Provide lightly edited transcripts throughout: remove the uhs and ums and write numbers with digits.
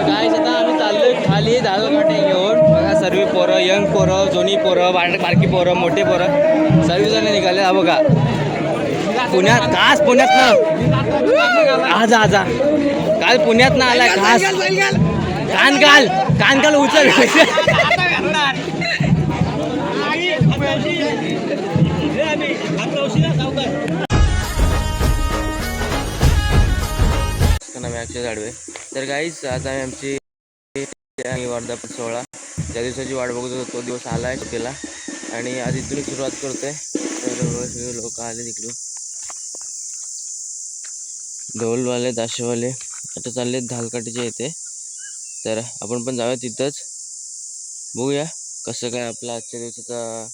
गाईस आता आम्ही चाललोय खाली दालकाटे घेऊन. बघा सर्व पोरं, यंग पोरं, जुनी पोरं, बारकी पोरं, मोठे पोरं सर्वजण निघाले. हा बघा पुण्यात खास पुण्यात ना आज आजा काल पुण्यात ना आलाय खास. कान उचल. झाडवे तर गाईस आता आमची वर्धापन सोहळा ज्या दिवसाची वाट बघत होतो तो दिवस आला आहे सुट्टीला आणि आज इथून सुरुवात करतोय. तर लोक आले तिकडून ढोलवाले दाशेवाले आता चालले धालकाटीच्या इथे. तर आपण पण जाऊया तिथंच बघूया कसं काय आपला आजच्या दिवसाचा.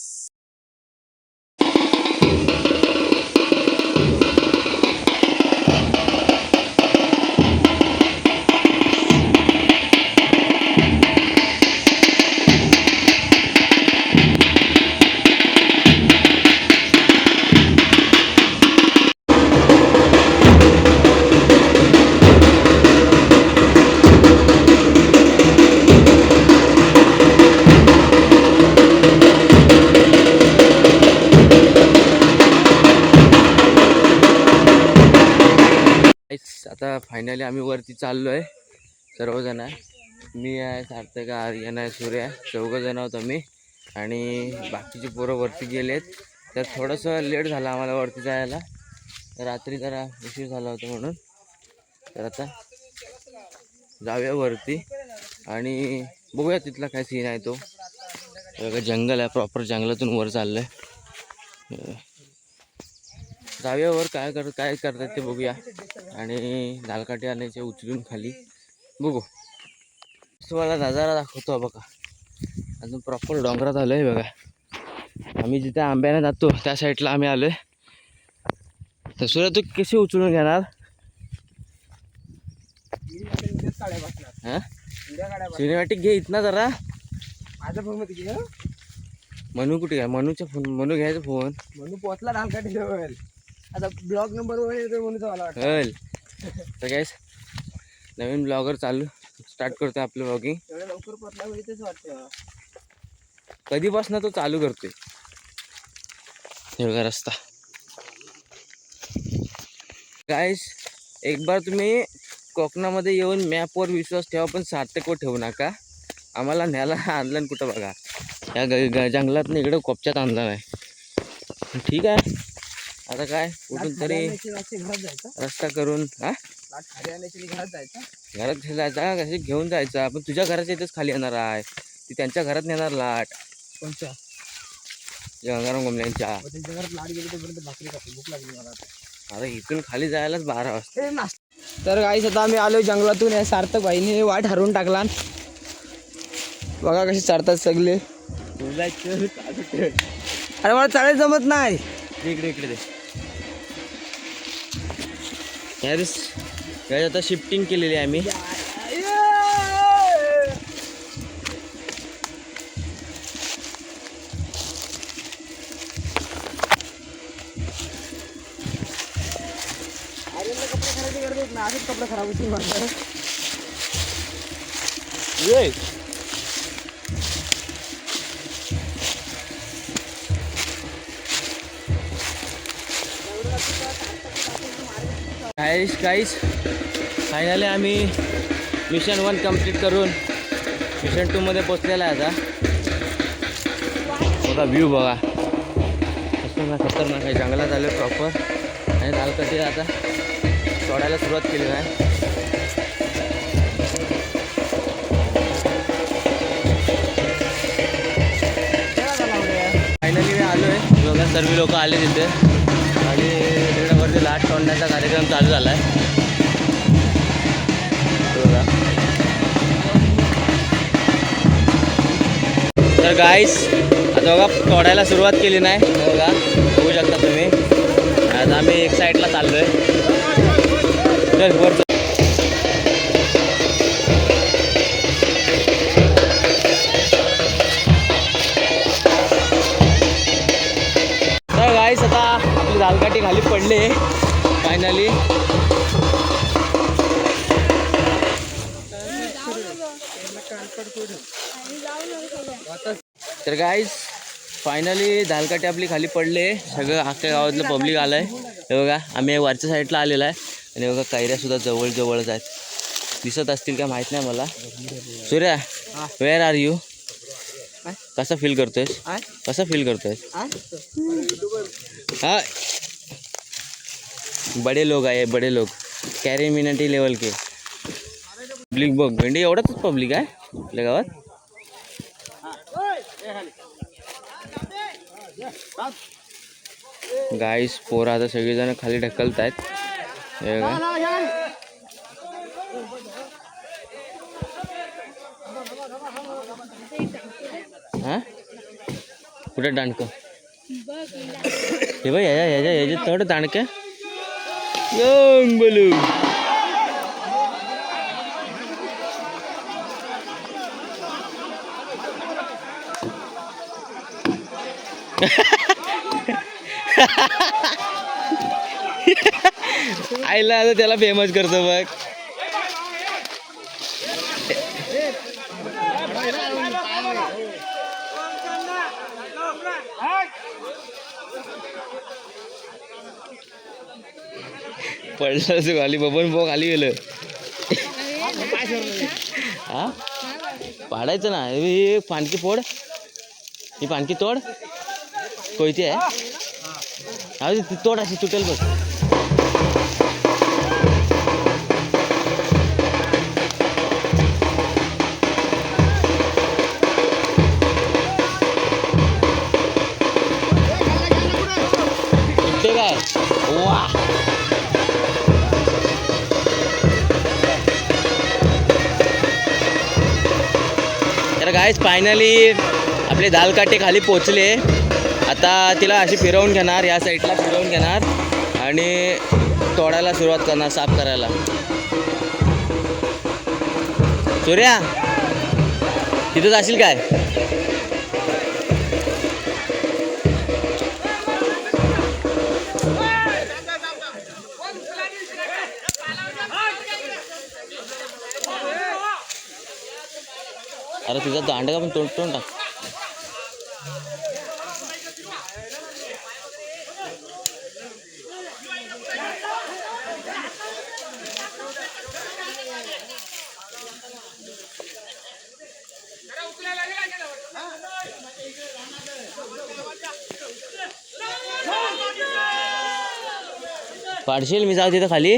आता फायनली आम्ही वरती चाललो आहे सर्वजण. मी आहे, सार्थक, आर्यन आहे, सूर्य आहे, चौघजण आहोत आम्ही आणि बाकीचे पोरं वरती गेलेत. तर थोडंसं लेट झालं आम्हाला वरती जायला, रात्री जरा उशीर झाला होता म्हणून. तर आता जाऊया वरती आणि बघूया तिथला काय सीन आहे. तो जंगल आहे, प्रॉपर जंगलातून वर चाललं आहे. जाऊया वर काय करतात ते बघूया आणि दालकाठी आणायचे उचलून खाली बघू. तुम्हाला नजारा दाखवतो बघा. अजून प्रॉपर डोंगरात आलोय बघा. आम्ही जिथे आंब्याने जातो त्या साईडला आम्ही आलोय. तर सूर्य तू कशी उचलून घेणार? सिनेमॅटिक घे इथना जरा. माझा फोन मध्ये घे. मनू कुठे आहे? मनूच्या फोन, मनू घ्यायचा फोन. मनू पोचला दालकाठी जवळ. आता ब्लॉग नंबर 1 येतो मनूचा मला वाटतं. तर गाईस नवीन ब्लॉगर चालू स्टार्ट करतोय आपलं ब्लॉगिंग. एवढं लवकर पोचला म्हणजे तेच वाटतं. कधीपासून तो चालू करतोय. हे बघा रस्ता. गाईस एक बार तुम्ही कोकणामध्ये येऊन मॅपवर विश्वास ठेवा पण सार्थकवर ठेवू नका. आम्हाला न्यायला आणलं कुठं बघा या जंगलात इकडं कोपच्यात आणलं नाही. ठीक आहे आता काय कुठून तरी रस्ता करून घरात जायचा कशी घेऊन जायचा. आपण तुझ्या घराच्या इथेच खाली येणार आहे. ती त्यांच्या घरात नेणार लाट. कोणत्या गंगाराम गोमल्यांच्या. त्यांच्या घरात लाट गेली तोपर्यंत भाकरी खातो. भूक लागली मला. अरे इथून खाली जायलाच 12 वाजता. तर गाईस आता आम्ही आलोय जंगलातून. या सार्थक भाईने वाट हरवून टाकला. बघा कसे चढतात सगळे. अरे मला चालायला जमत नाही. इकडे दे. आता शिफ्टिंग केलेली आहे आम्ही. कपडे खराब होती गाईस फायनली आम्ही मिशन 1 कंप्लीट करून मिशन 2 मध्ये पोचलेला आहे. आता बघा व्ह्यू बघा कसं खतरनाक आहे. जंगलात आलं प्रॉपर आणि दालकाठी आता सोडायला सुरुवात केली आहे. फायनली मी आलो आहे बघा. सर्व लोक आले तिथे आणि तिकडे लाट सोडण्याचा कार्यक्रम चालू झाला आहे. तर गाईस आता बघा तोडायला सुरुवात केली नाही बघा. बघू शकता तुम्ही. आता आम्ही एक साईडला चाललो आहे. तर वर गाईस आता आपली दालकाठी खाली पडले फायनली. तर गाईज फायनली धालकाटे आपली खाली पडले. सगळं अख्ख्या गावातलं पब्लिक आलं आहे. हे बघा आम्ही वरच्या साईडला आलेलो आहे आणि बघा कैऱ्यासुद्धा जवळच आहेत. दिसत असतील का माहीत नाही मला. Surya where are you? कसा फील करतोयस? कसा फील करतोयस? हाँ बड़े लोग आए, बड़े लोग कॅरिमिनिटी लेवल के. पब्लिक बघ भेंडी एवढाच पब्लिक आहे आपल्या गावात. गाईस पोरं आता सगळेजण खाली ढकलत आहेत. हे बघा हा कुठे दांडक हे बघ याच्या थोडं दांडक यंग बोलू. आईला आता त्याला फेमस करतो बघ. पडला तू खाली बबन भाऊ खाली गेलं. हा पाडायचं ना. ही पाणकी फोड, ही पाणकी तोड. कोयती आहे ती तोड अशी तुटेल बघ. तुटते काय वा. तर गाईस फायनली आपले धालकाटे खाली पोचले. आता तिला अशी फिरवून घेणार, या साईडला फिरवून घेणार आणि तोडायला सुरुवात करणार, साफ करायला. सूर्या तिथं जाशील काय? अरे तुझा दांडगा पण तोडून टाक. पाडशील मी जाऊ तिथं खाली.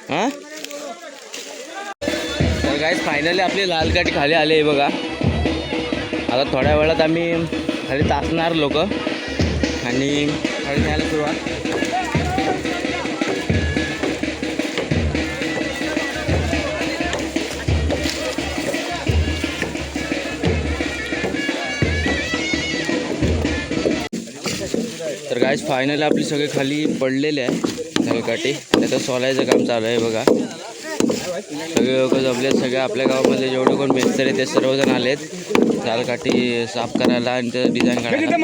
हां तर गाईस फायनली आपली लालकाठी खाली आले बघा. आता थोड्या वेळात आम्ही खाली टाकणार लोक आणि खाली न्यायला सुरुवात. तर गाईस फायनली आपली सगळे खाली पडलेले आहे धालकाठी. त्याचं सोलायचं काम चालू आहे बघा. सगळे लोक जमलेत. सगळे आपल्या गावामध्ये जेवढे कोण बेस्तर आहे ते सर्वजण आलेत धालकाठी साफ करायला आणि त्याचं डिझाईन करायला.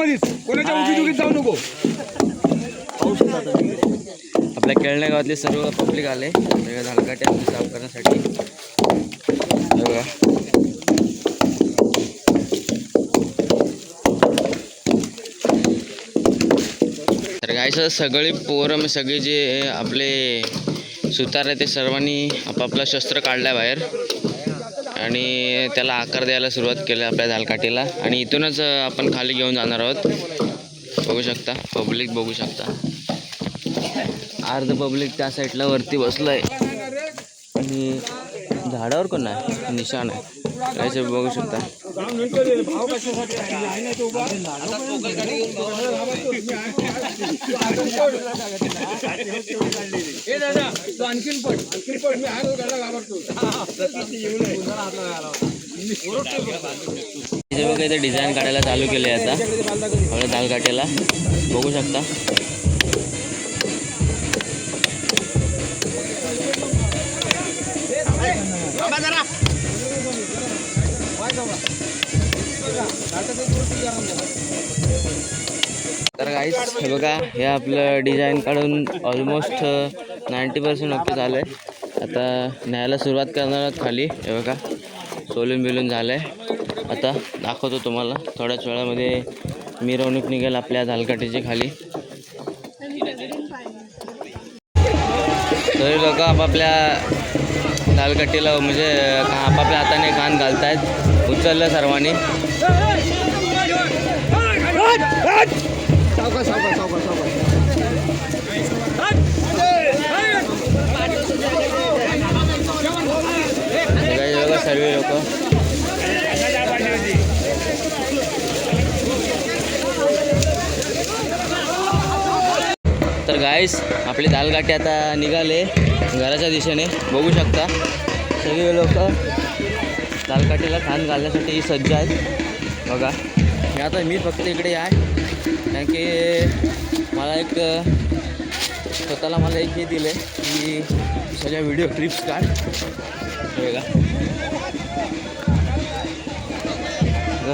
आपल्या केळण्या गावातले सर्व पब्लिक आले सगळ्या धालकाठी आपली साफ करण्यासाठी. बघा तर गाईस सगळे पोरं सगळे जे आपले सुतार आहे ते सर्वांनी आपापला शस्त्र काढला बाहेर आणि त्याला आकार द्यायला सुरुवात केली आपल्या धालकाठीला. आणि इथूनच आपण खाली घेऊन जाणार आहोत. बघू शकता पब्लिक बघू शकता. अर्ध पब्लिक त्या साईडला वरती बसलं आहे आणि झाडावर कोण आहे निशाण आहे काय बघू शकता. इथे डिझाईन काढायला चालू केले आता थोड्या धालकाठीला बघू शकता. तर गाईस हे बघा हे आपलं डिझाईन काढून ऑलमोस्ट 90% ओके झालं आहे. आता न्यायला सुरुवात करणार आहोत खाली. हे बघा सोलून बिलून झालं आहे. आता दाखवतो तुम्हाला थोड्याच वेळामध्ये मिरवणूक निघेल आपल्या दालकाठीची खाली. तरी लोक आपापल्या दालकाठीला म्हणजे आपापल्या हाताने कान घालतायत. उचललं सर्वांनी. सावकाश सावकाश सावकाश सावकाश. सर्व लोक तर गाईस आपली दालकाठी आता निघाले घराच्या दिशेने. बघू शकता सगळे लोक दालकाठीला खान घालण्यासाठी सज्ज आहेत. बघा मी फक्त इकडे आहे कारण की मला एक स्वतःला मला एक हे दिलं आहे की सगळ्या व्हिडिओ क्लिप्स काढ. बघा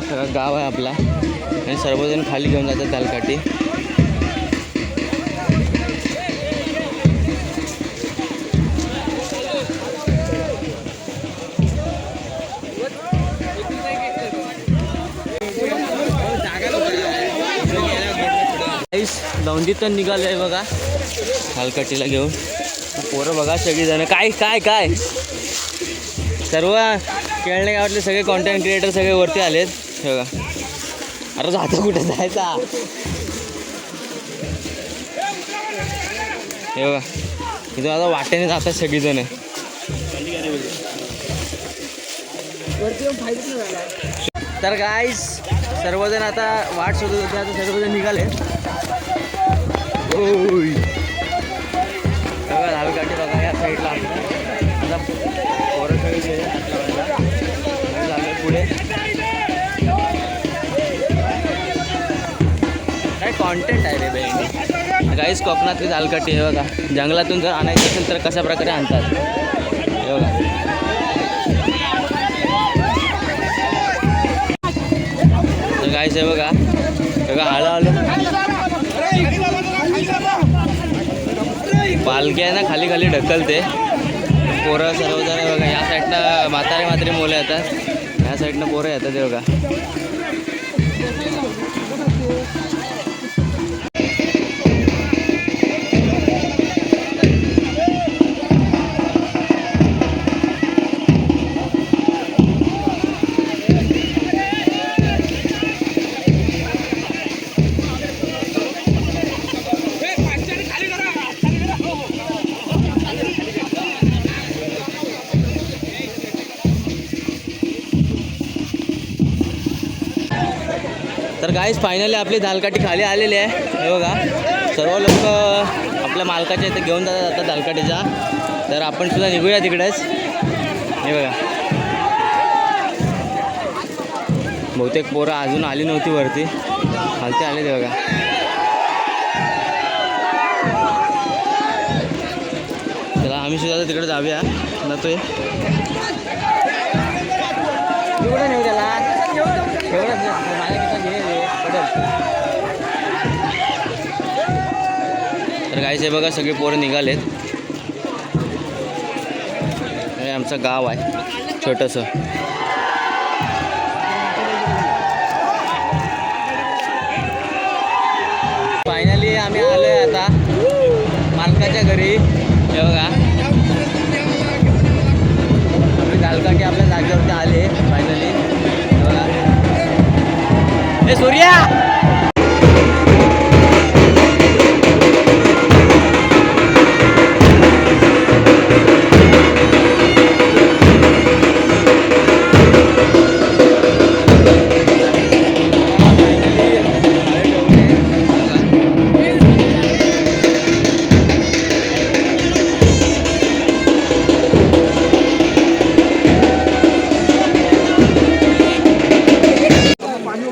सगळं गाव आहे आपला आणि सर्वजण खाली घेऊन जातात दालकाठी. दौंडीत तर निघाले आहे बघा दालकाठीला घेऊन. पोरं बघा सगळीजणं काय काय काय सर्व खेळणे गावातले सगळे कॉन्टेंट क्रिएटर सगळे वरती आलेत. हे बघा. अरे जाता कुठे जायचा. हे बघा इथं आता वाटेने जातात सगळीजण. तर गाईस सर्वजण आता वाट शोधत होते. आता सर्वजण निघाले. बघा दालकाठी बघा या साईडला आता पोरं सगळी झालं पुढे. काय कॉन्टेंट आहे रे बाई. गाईस कोकणातली दालकाठी हे बघा. जंगलातून जर आणायचं असेल तर कशा प्रकारे आणतात हे बघा. तर गाईस हे बघा बघा हळूहळू पालखी आहे ना खाली खाली ढकलते. पोरं सर्वजण बघा या साईडनं म्हातारे मुलं येतात. या साईडनं पोरं येतात ते बघा. तर गाईस फायनली आपली दालकाठी खाली आलेली आहे. हे बघा सर्व लोक आपल्या मालकाच्या इथे घेऊन जातात दालकाठीचा. तर आपण सुद्धा निघूया तिकडेच. हे बघा बहुतेक पोरं अजून आली नव्हती वरती. खालती आले ते बघा. चला आम्ही सुद्धा तिकडे जाऊया. जातोय नेऊ त्याला तर गाईस हे बघा सगळे पोरं निघालेत. हे आमचं गाव आहे छोटंसं. फायनली आम्ही आलोय आता मालकाच्या घरी. हे बघा आपली दालकाठी आपल्या जागेवरती आले फायनली. हे बघा हे सूर्या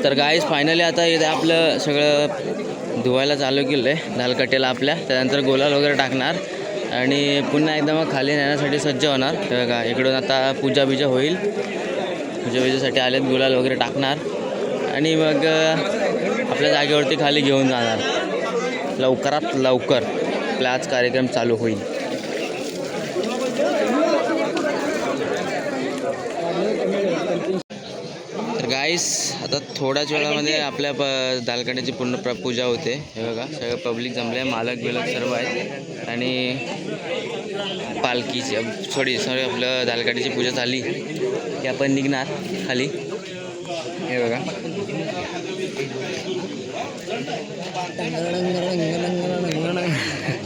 तर गाईस फायनली आता इथे आपलं सगळं धुवायला चालू केलं आहे दालकाठीला आपल्या. त्यानंतर गुलाल वगैरे टाकणार आणि पुन्हा एकदा मग खाली नेण्यासाठी सज्ज होणार. बघा इकडून आता पूजा होईल. पूजेसाठी आलेत. गुलाल वगैरे टाकणार आणि मग आपल्या जागेवरती खाली घेऊन जाणार. लवकरात लवकर आपला आज कार्यक्रम चालू होईल. गाईस आता थोड्याच वेळामध्ये आपल्या दालकाट्याची पूर्ण पूजा होते. हे बघा सगळं पब्लिक जमले, मालक बिलक सर्व आहेत आणि पालखीची सॉरी आपलं दालकाट्याची पूजा झाली की आपण निघणार खाली. हे बघा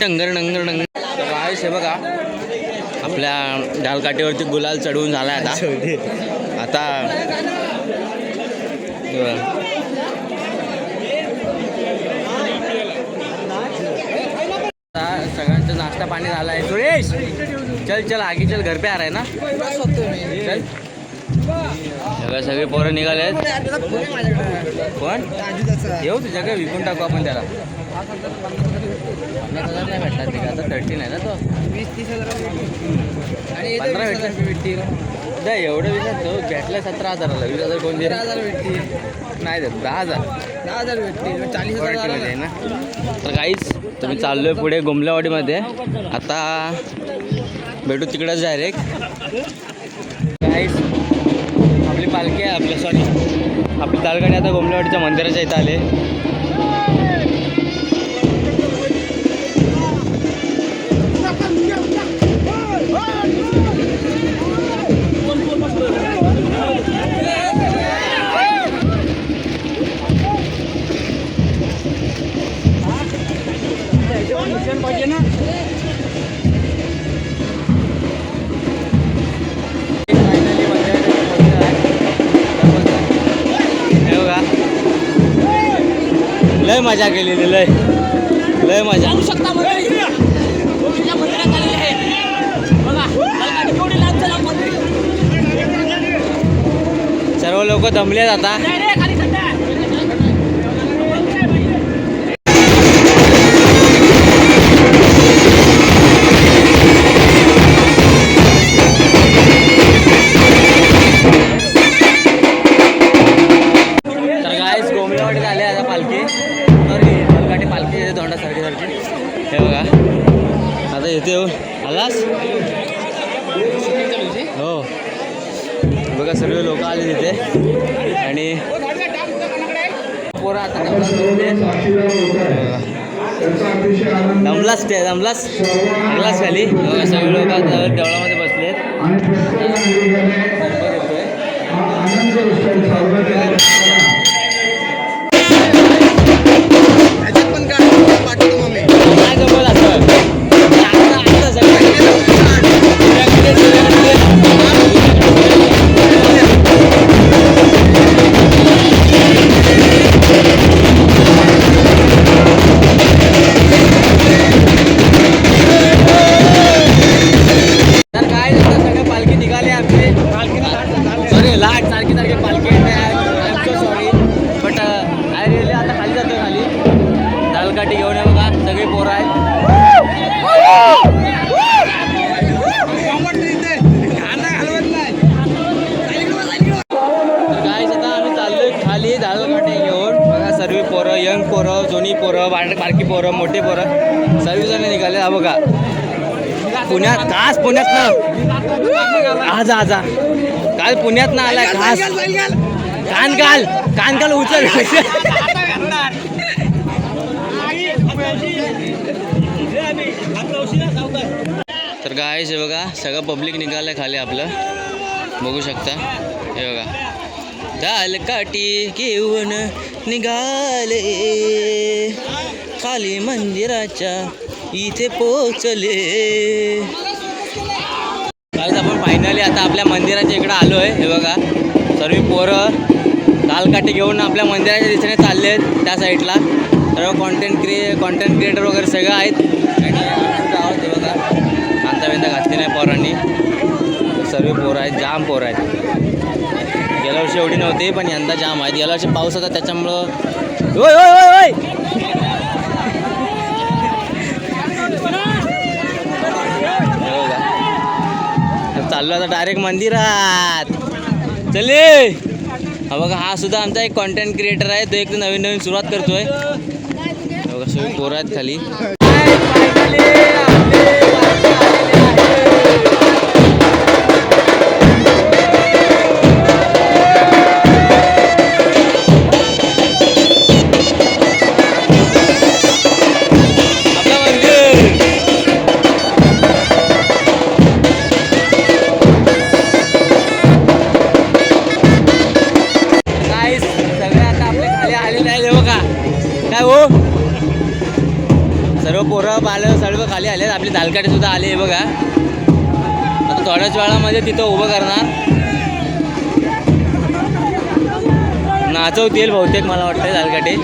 डंगर डंगर डंगर. तर गाईस हे बघा आपल्या दालकाठीवरती गुलाल चढवून झाला आता. सगळ्यांचा नाश्ता पाणी झाला आहे. सुरेश चल चल आगी चल, घर पे आ रहा है ना, चल. सगळे पोरं निघाले आहेत. कोण येऊ तुझ्या काय विकून टाकू आपण त्याला. 50,000 नाही भेटणार ते, आता 13 आहे ना तो. 15 भेटतील द्या एवढं विचार तो भेटलं 17,000ला. 20,000 कोण दे? 10,000 भेटतील. नाही देत 10,000 भेटतील. 40,000 आहे ना. तर काहीच तुम्ही चाललोय पुढे गोमलेवाडीमध्ये. आता भेटू तिकडंच डायरेक्ट. काहीच आपली पालखी आहे आपल्या आपली दालगाडी आता गोमलेवाडीच्या मंदिराच्या इथं आले. लय मजा केलेली, लय मजा. सर्व लोक दमलेत आता. गोमलेवाडीत आले आता पालखी. दालकाठी पालखी येते धोंडासारखी. हे बघा आता येते. आलास हो बघा सर्व लोक आले तिथे आणि पोरं आता दमलाच खाली. बघा सगळे लोक आता देवळामध्ये बसलेत. लाट सारखी पालखी येते. सॉरी बट आय रिअली आता खाली जातो. खाली दालकाठी घेऊन आहे बघा सगळी पोरं आहेत. काय आता आम्ही चाललोय खाली दालकाठी घेऊन. बघा सर्व पोरं, यंग पोरं, जुनी पोरं, बारकी पोरं, मोठे पोरं सर्वजण निघाले. हा बघा पुण्यात खास पुण्यात ना आजा काल पुण्यात ना आलाय खास. कान उचल. तर गाईस हे बघा सगळं पब्लिक निघालंय खाली आपलं बघू शकता. हे बघा दालकाठी घेऊन निघाले खाली मंदिराच्या इथे पोचले. कालच आपण फायनली आता आपल्या मंदिराच्या इकडं आलो आहे. हे बघा सर्व पोरं दालकाठी घेऊन आपल्या मंदिराच्या दिशेने चालले आहेत त्या साईडला. सर्व कॉन्टेंट क्रिएटर वगैरे सगळं आहेत. आणि गावात हे बघा कांदा घातली नाही पोरांनी. सर्व पोरं आहेत, जाम पोरं आहेत. गेल्या वर्षी एवढी नव्हती पण यंदा जाम आहेत. गेल्या वर्षी पाऊस होता त्याच्यामुळं ओय ओय ओय ओय चाललो आता डायरेक्ट मंदिरात. चले हा बघा हा सुद्धा आमचा एक कॉन्टेंट क्रिएटर आहे. तो एक नवीन सुरुवात करतोय. बघा सगळे पोरं आहेत खाली. पोरं बालं सर्व खाली आले. आपले दालकाटे सुद्धा आले हे बघा. आता थोड्याच वेळामध्ये तिथं उभं करणार. नाचवतील बहुतेक मला वाटतं दालकाटे.